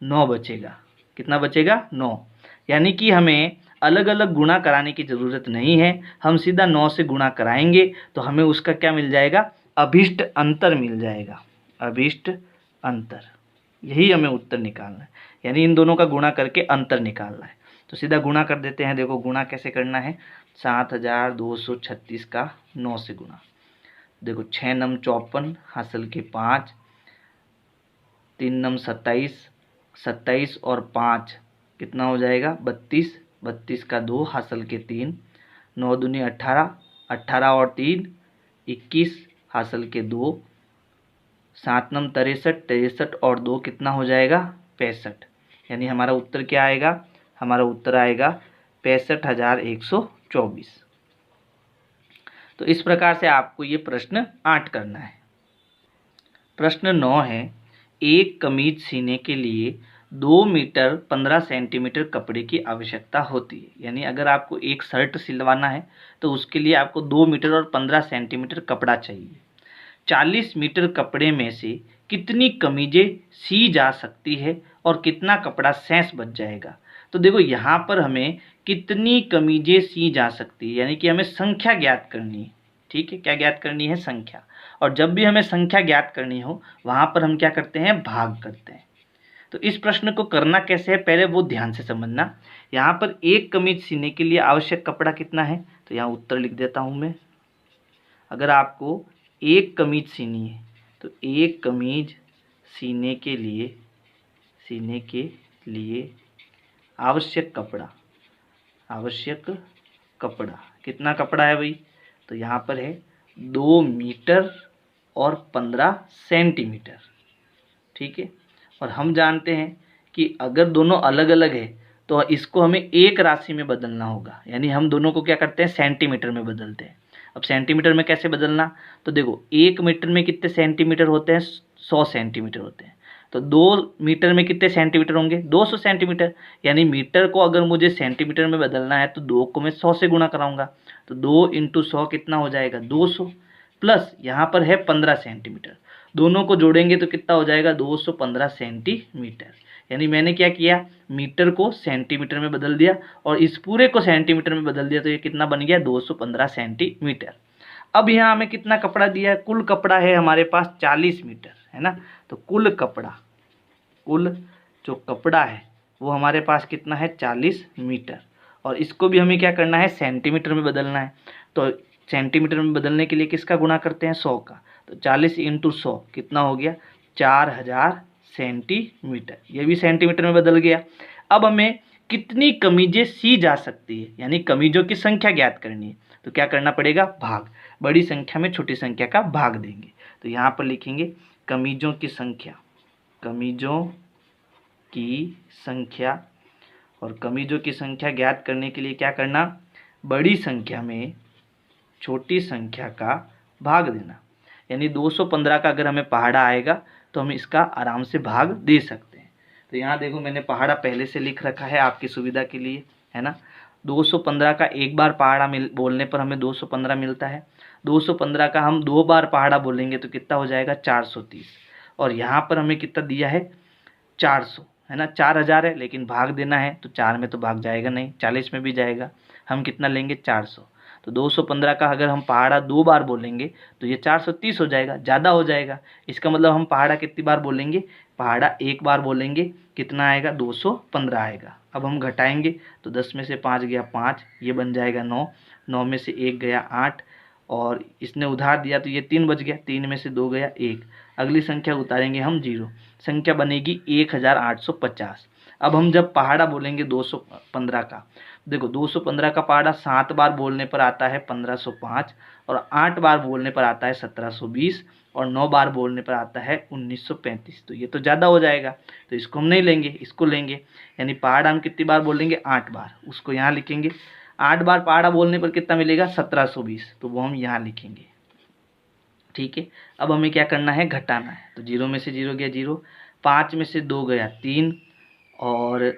9 बचेगा। कितना बचेगा, 9। यानी कि हमें अलग अलग गुणा कराने की ज़रूरत नहीं है, हम सीधा 9 से गुणा कराएंगे तो हमें उसका क्या मिल जाएगा, अभिष्ट अंतर मिल जाएगा। अभिष्ट अंतर, यही हमें उत्तर निकालना है। यानी इन दोनों का गुणा करके अंतर निकालना है। तो सीधा गुणा कर देते हैं। देखो गुणा कैसे करना है, 7236 का 9 से गुणा। देखो 6 नम 54 हासिल के 5, 3 नम 27, 27 और 5 कितना हो जाएगा, 32, 32 का 2 हासिल के 3, 9 दूनी 18, 18 और 3 21 हासिल के 2, 7 नम 63, 63 और 2 कितना हो जाएगा, 65। यानी हमारा उत्तर क्या आएगा, हमारा उत्तर आएगा 65,124। तो इस प्रकार से आपको ये प्रश्न 8 करना है। प्रश्न 9 है, एक कमीज सीने के लिए 2 मीटर 15 सेंटीमीटर कपड़े की आवश्यकता होती है। यानी अगर आपको एक शर्ट सिलवाना है तो उसके लिए आपको 2 मीटर और 15 सेंटीमीटर कपड़ा चाहिए। 40 मीटर कपड़े में से कितनी कमीजें सी जा सकती है और कितना कपड़ा शेष बच जाएगा। तो देखो यहाँ पर हमें कितनी कमीजें सी जा सकती है, यानी कि हमें संख्या ज्ञात करनी है। ठीक है, क्या ज्ञात करनी है, संख्या। और जब भी हमें संख्या ज्ञात करनी हो वहाँ पर हम क्या करते हैं, भाग करते हैं। तो इस प्रश्न को करना कैसे है, पहले वो ध्यान से समझना। यहाँ पर एक कमीज सीने के लिए आवश्यक कपड़ा कितना है, तो यहाँ उत्तर लिख देता हूँ मैं। अगर आपको एक कमीज सीनी है तो एक कमीज सीने के लिए आवश्यक कपड़ा कितना कपड़ा है भाई, तो यहाँ पर है 2 मीटर और 15 सेंटीमीटर। ठीक है, और हम जानते हैं कि अगर दोनों अलग अलग है तो इसको हमें एक राशि में बदलना होगा। यानी हम दोनों को क्या करते हैं, सेंटीमीटर में बदलते हैं। अब सेंटीमीटर में कैसे बदलना, तो देखो 1 मीटर में कितने सेंटीमीटर होते हैं, 100 सेंटीमीटर होते हैं। तो 2 मीटर में कितने सेंटीमीटर होंगे, 200 सेंटीमीटर। यानी मीटर को अगर मुझे सेंटीमीटर में बदलना है तो 2 को मैं 100 से गुणा कराऊंगा। तो 2 × 100 कितना हो जाएगा, 200, प्लस यहाँ पर है 15 सेंटीमीटर। दोनों को जोड़ेंगे तो कितना हो जाएगा, 215 सेंटीमीटर। यानी मैंने क्या किया, मीटर को सेंटीमीटर में बदल दिया और इस पूरे को सेंटीमीटर में बदल दिया, तो ये कितना बन गया, 215 सेंटीमीटर। अब यहाँ हमें कितना कपड़ा दिया है, कुल कपड़ा है हमारे पास 40 मीटर, है ना। तो कुल जो कपड़ा है वो हमारे पास कितना है, 40 मीटर। और इसको भी हमें क्या करना है, सेंटीमीटर में बदलना है। तो सेंटीमीटर में बदलने के लिए किसका गुणा करते हैं, 100 का। तो 40 × 100 कितना हो गया, 4000 सेंटीमीटर। ये भी सेंटीमीटर में बदल गया। अब हमें कितनी कमीजें सी जा सकती है, यानी कमीजों की संख्या ज्ञात करनी है। तो क्या करना पड़ेगा, भाग। बड़ी संख्या में छोटी संख्या का भाग देंगे। तो यहाँ पर लिखेंगे कमीजों की संख्या, कमीजों की संख्या। और कमीजों की संख्या ज्ञात करने के लिए क्या करना, बड़ी संख्या में छोटी संख्या का भाग देना। यानी 215 का अगर हमें पहाड़ा आएगा तो हम इसका आराम से भाग दे सकते हैं। तो यहाँ देखो मैंने पहाड़ा पहले से लिख रखा है आपकी सुविधा के लिए, है ना। 215 का एक बार पहाड़ा बोलने पर हमें 215 मिलता है। 215 का हम 2 बार पहाड़ा बोलेंगे तो कितना हो जाएगा, 430। और यहाँ पर हमें कितना दिया है, 400, है ना। 4000 है लेकिन भाग देना है तो 4 में तो भाग जाएगा नहीं, 40 में भी जाएगा। हम कितना लेंगे, 400। तो 215 का अगर हम पहाड़ा 2 बार बोलेंगे तो ये 430 हो जाएगा, ज़्यादा हो जाएगा। इसका मतलब हम पहाड़ा कितनी बार बोलेंगे, पहाड़ा 1 बार बोलेंगे, कितना आएगा, 215 आएगा। अब हम घटाएंगे तो 10 में से 5 गया 5, ये बन जाएगा 9, 9 में से 1 गया 8, और इसने उधार दिया तो ये 3 बच गया, 3 में से 2 गया 1। अगली संख्या उतारेंगे हम 0, संख्या बनेगी 1850। अब हम जब पहाड़ा बोलेंगे 215 का, देखो 215 का पहाड़ा 7 बार बोलने पर आता है 1505, और 8 बार बोलने पर आता है 1720, और 9 बार बोलने पर आता है 1935। तो ये तो ज़्यादा हो जाएगा, तो इसको हम नहीं लेंगे, इसको लेंगे। यानी पहाड़ा हम कितनी बार बोलेंगे, 8 बार, उसको यहाँ लिखेंगे। 8 बार पहाड़ा बोलने पर कितना मिलेगा, 1720, तो वो हम यहाँ लिखेंगे। ठीक है। अब हमें क्या करना है, घटाना है। तो 0 में से 0 गया 0, 5 में से 2 गया 3, और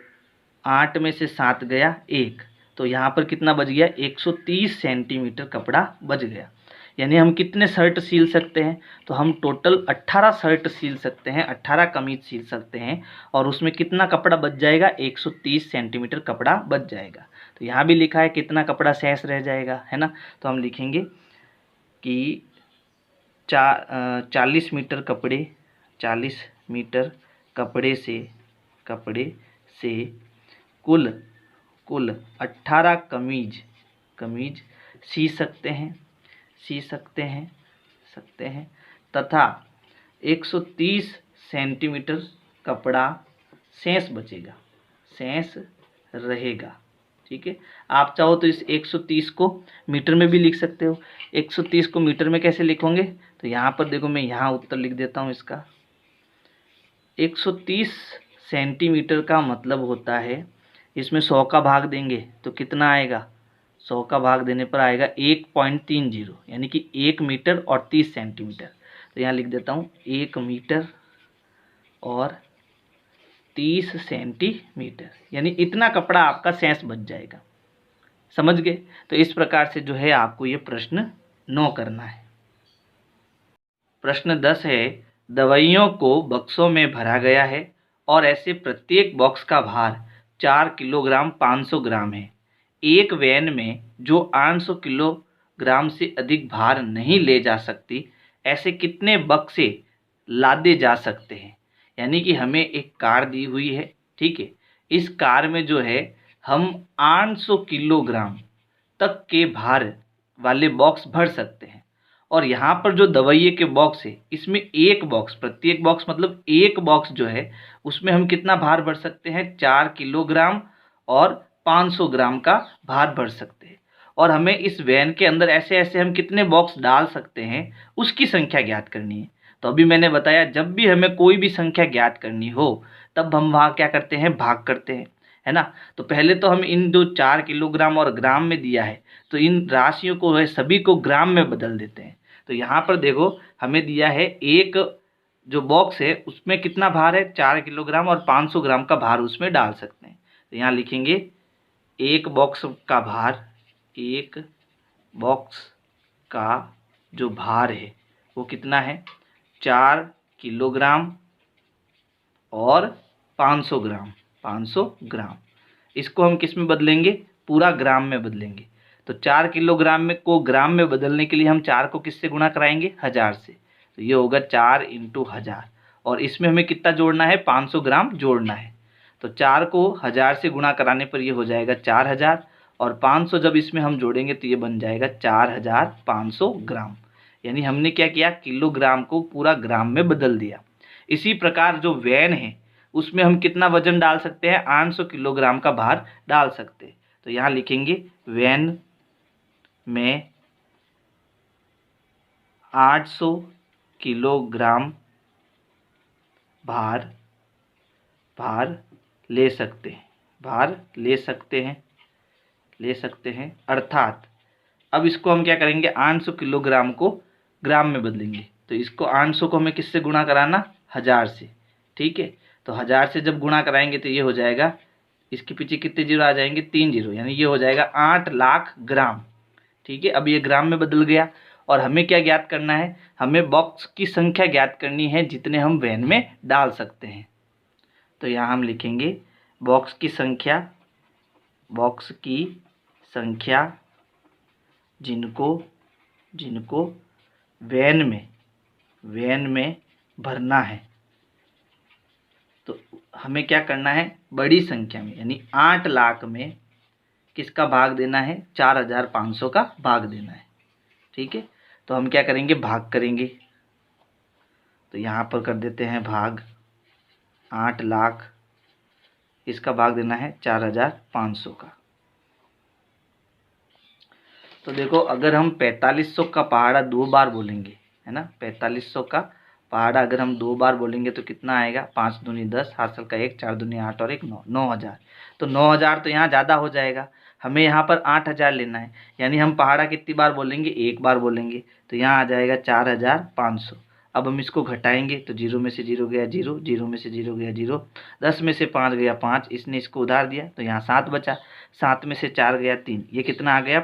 8 में से 7 गया 1। तो यहाँ पर कितना बच गया, 130 सेंटीमीटर कपड़ा बच गया। यानी हम कितने शर्ट सील सकते हैं, तो हम टोटल 18 शर्ट सील सकते हैं, 18 कमीज सील सकते हैं। और उसमें कितना कपड़ा बच जाएगा, 130 सेंटीमीटर कपड़ा बच जाएगा। तो यहाँ भी लिखा है कितना कपड़ा शेष रह जाएगा, है ना। तो हम लिखेंगे कि 40 मीटर कपड़े, 40 मीटर कपड़े से कुल 18 कमीज सी सकते हैं तथा 130 सेंटीमीटर कपड़ा शेष बचेगा, शेष रहेगा। ठीक है। आप चाहो तो इस 130 को मीटर में भी लिख सकते हो। 130 को मीटर में कैसे लिखोगे, तो यहाँ पर देखो मैं यहाँ उत्तर लिख देता हूँ इसका। 130 सेंटीमीटर का मतलब होता है, इसमें 100 का भाग देंगे तो कितना आएगा, 100 का भाग देने पर आएगा 1.30, यानी कि 1 मीटर और 30 सेंटीमीटर। तो यहाँ लिख देता हूँ 1 मीटर और 30 सेंटीमीटर, यानी इतना कपड़ा आपका शेष बच जाएगा। समझ गए। तो इस प्रकार से जो है आपको ये प्रश्न 9 करना है। प्रश्न 10 है, दवाइयों को बक्सों में भरा गया है और ऐसे प्रत्येक बॉक्स का भार 4 किलोग्राम 500 ग्राम है। एक वैन में जो 800 किलोग्राम से अधिक भार नहीं ले जा सकती, ऐसे कितने बक्से लादे जा सकते हैं। यानी कि हमें एक कार दी हुई है, ठीक है। इस कार में जो है हम 800 किलोग्राम तक के भार वाले बॉक्स भर सकते हैं। और यहाँ पर जो दवाइये के बॉक्स है, इसमें एक बॉक्स, प्रत्येक बॉक्स मतलब एक बॉक्स जो है उसमें हम कितना भार भर सकते हैं, 4 किलोग्राम और 500 ग्राम का भार भर सकते हैं। और हमें इस वैन के अंदर ऐसे ऐसे हम कितने बॉक्स डाल सकते हैं उसकी संख्या ज्ञात करनी है। तो अभी मैंने बताया जब भी हमें कोई भी संख्या ज्ञात करनी हो तब हम वहाँ क्या करते हैं, भाग करते हैं, है ना। तो पहले तो हम इन जो 4 किलोग्राम और ग्राम में दिया है तो इन राशियों को है सभी को ग्राम में बदल देते हैं। तो यहाँ पर देखो हमें दिया है एक जो बॉक्स है उसमें कितना भार है, 4 किलोग्राम और 500 ग्राम का भार उसमें डाल सकते हैं। तो यहाँ लिखेंगे एक बॉक्स का भार, एक बॉक्स का जो भार है वो कितना है, 4 किलोग्राम और 500 ग्राम, 500 ग्राम। इसको हम किस में बदलेंगे, पूरा ग्राम में बदलेंगे। तो 4 किलोग्राम में को ग्राम में बदलने के लिए हम 4 को किससे गुणा कराएंगे, 1000 से। तो ये होगा 4 × 1000, और इसमें हमें कितना जोड़ना है, 500 ग्राम जोड़ना है। तो 4 को 1000 से गुणा कराने पर ये हो जाएगा 4000, और 500 जब इसमें हम जोड़ेंगे तो ये बन जाएगा 4500 ग्राम। यानी हमने क्या किया, किलोग्राम को पूरा ग्राम में बदल दिया। इसी प्रकार जो वैन है उसमें हम कितना वजन डाल सकते हैं, 800 किलोग्राम का भार डाल सकते हैं। तो यहाँ लिखेंगे वैन में 800 किलोग्राम भार ले सकते हैं, ले सकते हैं। अर्थात अब इसको हम क्या करेंगे, 800 किलोग्राम को ग्राम में बदलेंगे। तो इसको 800 को हमें किससे गुणा कराना, 1000 से। ठीक है, तो 1000 से जब गुणा कराएंगे तो ये हो जाएगा, इसके पीछे कितने जीरो आ जाएंगे, 3 जीरो, यानी ये हो जाएगा 8 लाख ग्राम। ठीक है, अब ये ग्राम में बदल गया। और हमें क्या ज्ञात करना है, हमें बॉक्स की संख्या ज्ञात करनी है जितने हम वैन में डाल सकते हैं। तो यहाँ हम लिखेंगे बॉक्स की संख्या जिनको वैन में भरना है। तो हमें क्या करना है, बड़ी संख्या में, यानी 8 लाख में किसका भाग देना है, 4500 का भाग देना है। ठीक है, तो हम क्या करेंगे, भाग करेंगे। तो यहाँ पर कर देते हैं भाग, 8 लाख, इसका भाग देना है 4500 का। तो देखो, अगर हम 4500 का पहाड़ा 2 बार बोलेंगे, है ना, 4500 का पहाड़ा अगर हम 2 बार बोलेंगे तो कितना आएगा, 5 दूनी 10, हासिल का 1, 4 दूनी 8 और 1 9, 9000। तो 9000 तो यहाँ ज़्यादा हो जाएगा, हमें यहाँ पर 8000 लेना है। यानी हम पहाड़ा कितनी बार बोलेंगे, 1 बार बोलेंगे। तो यहाँ आ जाएगा 4500। अब हम इसको घटाएंगे तो 0 में से 0 गया 0, 0 में से 0 गया 0, 10 में से 5 गया 5, इसने इसको उधार दिया तो यहाँ 7 बचा, 7 में से 4 गया 3, ये कितना आ गया,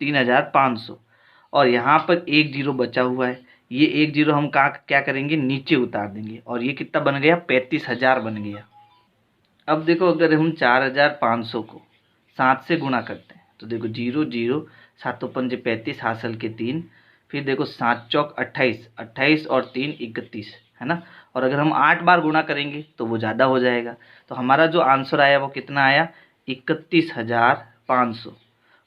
3500। और यहाँ पर 1 जीरो बचा हुआ है, ये 1 जीरो हम क्या करेंगे, नीचे उतार देंगे, और ये कितना बन गया, 35000 बन गया। अब देखो, अगर हम 4500 को 7 से गुणा करते हैं तो देखो 0 0, 7 पंजे 35, हासिल के 3, फिर देखो 7 चौक 28, 28 और 3 31, है ना। और अगर हम 8 बार गुणा करेंगे तो वो ज़्यादा हो जाएगा। तो हमारा जो आंसर आया वो कितना आया, 31500।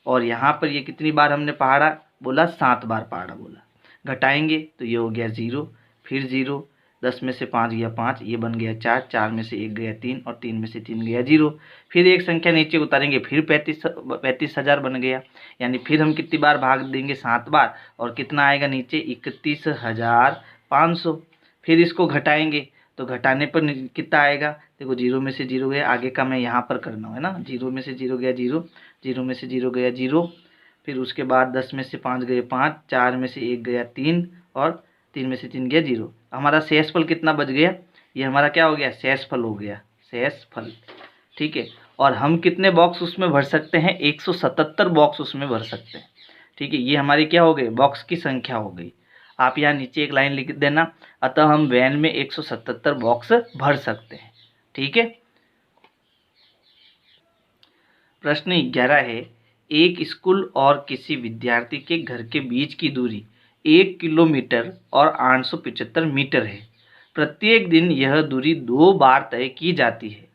और यहाँ पर ये कितनी बार हमने पहाड़ा बोला, 7 बार पहाड़ा बोला। घटाएंगे तो ये हो गया 0, फिर 0, 10 में से 5 गया 5, ये बन गया 4, 4 में से 1 गया 3 और 3 में से 3 गया 0। फिर एक संख्या नीचे उतारेंगे, फिर 35000 बन गया। यानी फिर हम कितनी बार भाग देंगे, 7 बार, और कितना आएगा नीचे, 31500। फिर इसको घटाएंगे तो घटाने पर कितना आएगा, देखो 0 में से 0 गया, आगे का मैं यहाँ पर करना है ना, 0 में से 0 गया 0, 0 में से 0 गया 0, फिर उसके बाद 10 में से 5 गए 5, 4 में से 1 गया 3 और 3 में से 3 गया 0। हमारा शेषफल कितना बच गया, ये हमारा क्या हो गया, शेषफल हो गया, शेषफल। ठीक है, और हम कितने बॉक्स उसमें भर सकते हैं, 177 बॉक्स उसमें भर सकते हैं। ठीक है, ये हमारी क्या हो गई, बॉक्स की संख्या हो गई। आप यहाँ नीचे एक लाइन लिख देना, अतः हम वैन में 177 बॉक्स भर सकते हैं। ठीक है, प्रश्न 11 है, एक स्कूल और किसी विद्यार्थी के घर के बीच की दूरी 1 किलोमीटर और 875 मीटर है। प्रत्येक दिन यह दूरी 2 बार तय की जाती है।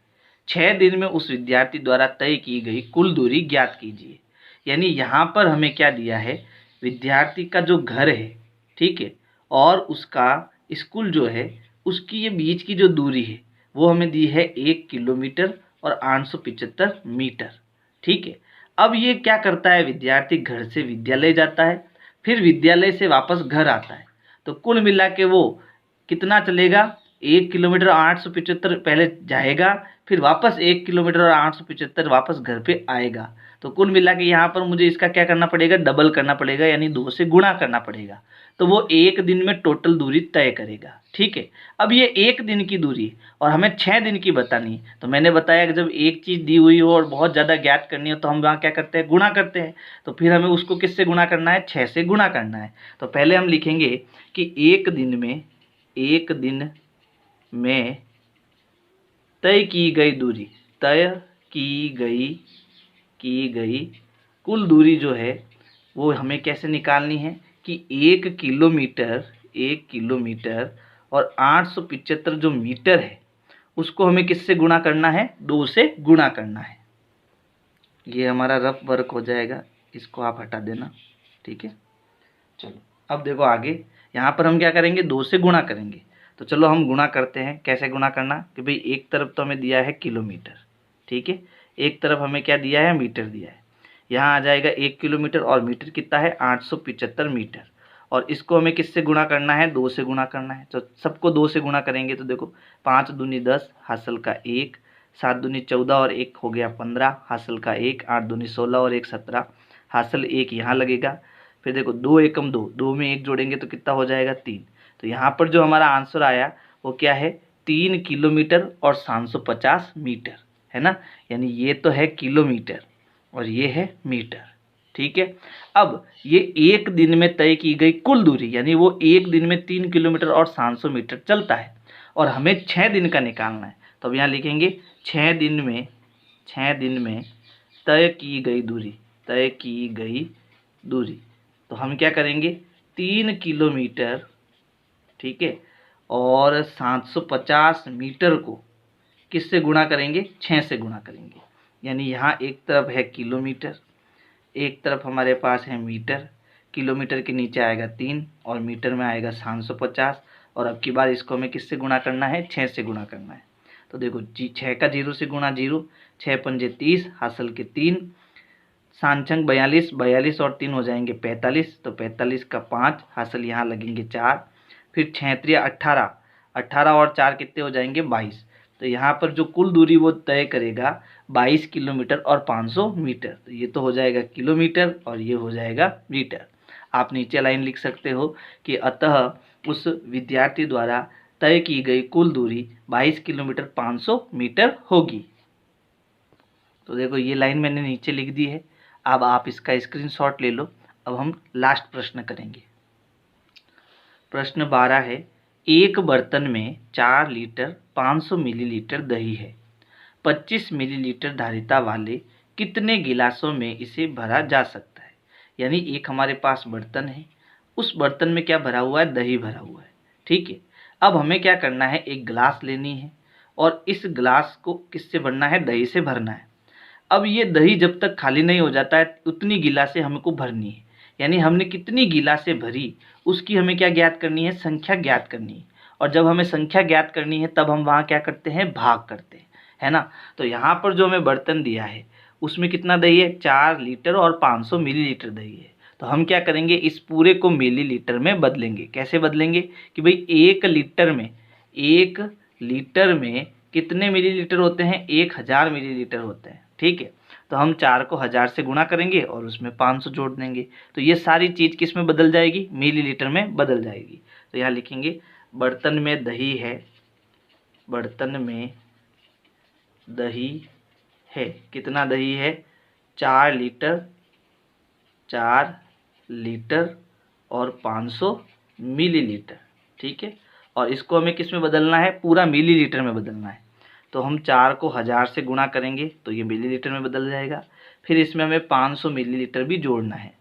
6 दिन में उस विद्यार्थी द्वारा तय की गई कुल दूरी ज्ञात कीजिए। यानी यहाँ पर हमें क्या दिया है, विद्यार्थी का जो घर है, ठीक है, और उसका स्कूल जो है, उसकी ये बीच की जो दूरी है वो हमें दी है 1 किलोमीटर और 875 मीटर। ठीक है, अब ये क्या करता है, विद्यार्थी घर से विद्यालय जाता है, फिर विद्यालय से वापस घर आता है। तो कुल मिला के वो कितना चलेगा, 1 किलोमीटर 875 पहले जाएगा, फिर वापस 1 किलोमीटर और 875 वापस घर पे आएगा। तो कुल मिला के यहाँ पर मुझे इसका क्या करना पड़ेगा, डबल करना पड़ेगा, यानी 2 से गुणा करना पड़ेगा। तो वो 1 दिन में टोटल दूरी तय करेगा। ठीक है, अब ये 1 दिन की दूरी और हमें 6 दिन की बतानी है। तो मैंने बताया कि जब एक चीज़ दी हुई हो और बहुत ज़्यादा ज्ञात करनी हो तो हम वहाँ क्या करते हैं, गुणा करते हैं। तो फिर हमें उसको किससे गुणा करना है, 6 से गुणा करना है। तो पहले हम लिखेंगे कि 1 दिन में तय की गई दूरी, तय की गई कुल दूरी जो है वो हमें कैसे निकालनी है कि 1 किलोमीटर और 875 जो मीटर है उसको हमें किससे गुणा करना है, 2 से गुणा करना है। ये हमारा रफ वर्क हो जाएगा, इसको आप हटा देना, ठीक है। चलो अब देखो आगे, यहाँ पर हम क्या करेंगे, 2 से गुणा करेंगे। तो चलो हम गुणा करते हैं। कैसे गुणा करना कि भाई एक तरफ तो हमें दिया है किलोमीटर, ठीक है, एक तरफ हमें क्या दिया है, मीटर दिया है। यहाँ आ जाएगा 1 किलोमीटर और मीटर कितना है, 875 मीटर। और इसको हमें किससे गुणा करना है, 2 से गुणा करना है। तो सबको 2 से गुणा करेंगे तो देखो 5 दूनी 10, हासिल का 1, 7 दूनी 14 और 1 हो गया 15, हासिल का 1, 8 दूनी 16 और 1 17, हासिल 1 यहाँ लगेगा। फिर देखो 2 एकम 2, 2 में 1 जोड़ेंगे तो कितना हो जाएगा 3। तो यहाँ पर जो हमारा आंसर आया वो क्या है, 3 किलोमीटर और 750 मीटर, है ना। यानी ये तो है किलोमीटर और ये है मीटर, ठीक है। अब ये एक दिन में तय की गई कुल दूरी, यानी वो एक दिन में 3 किलोमीटर और 700 मीटर चलता है और हमें 6 दिन का निकालना है। तो अब यहाँ लिखेंगे 6 दिन में तय की गई दूरी। तो हम क्या करेंगे, 3 किलोमीटर, ठीक है, और 750 मीटर को किससे गुणा करेंगे, 6 से गुणा करेंगे। यानी यहाँ एक तरफ है किलोमीटर, एक तरफ हमारे पास है मीटर। किलोमीटर के नीचे आएगा 3 और मीटर में आएगा 750। और अब की बार इसको हमें किससे गुणा करना है, 6 से गुणा करना है। तो देखो 6 का 0 से गुणा 0, 6 पंजे 30, हासिल के 3, सांचंग 42, 42 और 3 हो जाएंगे 45, तो 45 का 5, हासिल यहाँ लगेंगे 4। फिर 6 त्रिया 18, 18 और 4 कितने हो जाएंगे 22। तो यहाँ पर जो कुल दूरी वो तय करेगा 22 किलोमीटर और 500 मीटर। तो ये तो हो जाएगा किलोमीटर और ये हो जाएगा मीटर। आप नीचे लाइन लिख सकते हो कि अतः उस विद्यार्थी द्वारा तय की गई कुल दूरी 22 किलोमीटर 500 मीटर होगी। तो देखो ये लाइन मैंने नीचे लिख दी है। अब आप इसका स्क्रीनशॉट ले लो। अब हम लास्ट प्रश्न करेंगे। प्रश्न 12 है, एक बर्तन में 4 लीटर 500 मिलीलीटर दही है। 25 मिलीलीटर धारिता वाले कितने गिलासों में इसे भरा जा सकता है। यानी एक हमारे पास बर्तन है, उस बर्तन में क्या भरा हुआ है, दही भरा हुआ है, ठीक है। अब हमें क्या करना है, एक गिलास लेनी है और इस गिलास को किससे भरना है, दही से भरना है। अब ये दही जब तक खाली नहीं हो जाता है उतनी गिलासें हमको भरनी है। यानी हमने कितनी गिलासें भरी उसकी हमें क्या ज्ञात करनी है, संख्या ज्ञात करनी है। और जब हमें संख्या ज्ञात करनी है तब हम वहाँ क्या करते हैं, भाग करते हैं, है ना। तो यहाँ पर जो हमें बर्तन दिया है उसमें कितना दही है, 4 लीटर और 500 मिलीलीटर दही है। तो हम क्या करेंगे, इस पूरे को मिलीलीटर में बदलेंगे। कैसे बदलेंगे कि भाई 1 लीटर में कितने मिलीलीटर होते हैं, 1000 मिलीलीटर होते हैं, ठीक है। तो हम 4 को 1000 से गुणा करेंगे और उसमें 500 जोड़ देंगे। तो ये सारी चीज़ किस में बदल जाएगी, मिलीलीटर में बदल जाएगी। तो यहाँ लिखेंगे बर्तन में दही है, बर्तन में दही है, कितना दही है, 4 लीटर और 500 मिलीलीटर, ठीक है। और इसको हमें किस में बदलना है, पूरा मिलीलीटर में बदलना है। तो हम 4 को 1000 से गुणा करेंगे तो ये मिलीलीटर में बदल जाएगा। फिर इसमें हमें 500 मिलीलीटर भी जोड़ना है।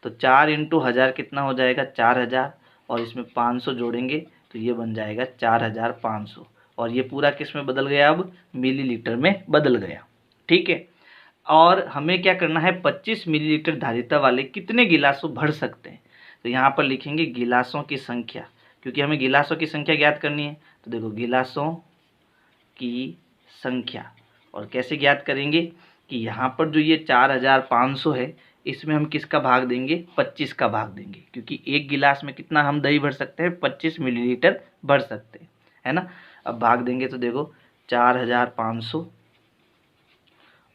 तो 4 इंटू 1000 कितना हो जाएगा, 4000, और इसमें 500 जोड़ेंगे तो ये बन जाएगा 4500। और ये पूरा किस में बदल गया, अब मिलीलीटर में बदल गया, ठीक है। और हमें क्या करना है, 25 मिलीलीटर धारिता वाले कितने गिलासों भर सकते हैं। तो यहाँ पर लिखेंगे गिलासों की संख्या, क्योंकि हमें गिलासों की संख्या ज्ञात करनी है। तो देखो गिलासों की संख्या, और कैसे ज्ञात करेंगे कि यहाँ पर जो ये 4500 है इसमें हम किसका भाग देंगे, 25 का भाग देंगे, क्योंकि एक गिलास में कितना हम दही भर सकते हैं, 25 मिलीलीटर भर सकते हैं, है ना। अब भाग देंगे तो देखो 4500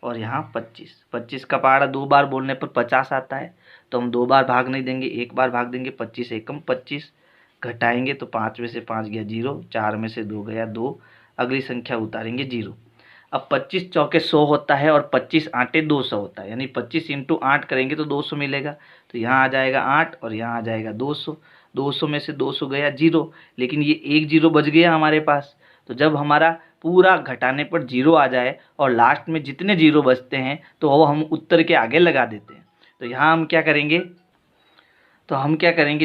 और यहाँ 25 का पहाड़ा 2 बार बोलने पर 50 आता है। तो हम 2 बार भाग नहीं देंगे, 1 बार भाग देंगे। 25 एकम 25, घटाएंगे तो 5 में से 5 गया 0, 4 में से 2 गया 2, अगली संख्या उतारेंगे 0। अब 25 चौके 100 होता है और 25 आटे 200 होता है, यानी 25 इंटू 8 करेंगे तो 200 मिलेगा। तो यहाँ आ जाएगा 8 और यहाँ आ जाएगा 200। 200 में से 200 गया 0, लेकिन ये एक 0 बच गया हमारे पास। तो जब हमारा पूरा घटाने पर 0 आ जाए और लास्ट में जितने 0 बचते हैं तो वो हम उत्तर के आगे लगा देते हैं। तो यहाँ हम क्या करेंगे,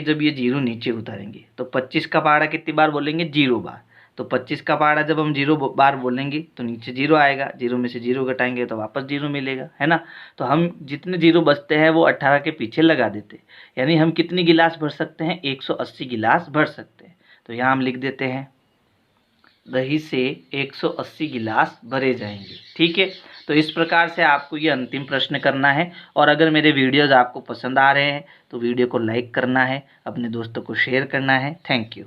जब ये 0 नीचे उतारेंगे तो 25 का पहाड़ा कितनी बार बोलेंगे, 0 बार। तो 25 का पहाड़ा जब हम 0 बार बोलेंगे तो नीचे 0 आएगा, 0 में से 0 घटाएंगे तो वापस 0 मिलेगा, है ना। तो हम जितने 0 बचते हैं वो 18 के पीछे लगा देते हैं, यानी हम कितनी गिलास भर सकते हैं, 180 गिलास भर सकते हैं। तो यहाँ हम लिख देते हैं दही से 180 गिलास भरे जाएंगे। ठीक है, तो इस प्रकार से आपको ये अंतिम प्रश्न करना है। और अगर मेरे वीडियोज़ आपको पसंद आ रहे हैं तो वीडियो को लाइक करना है, अपने दोस्तों को शेयर करना है। Thank you.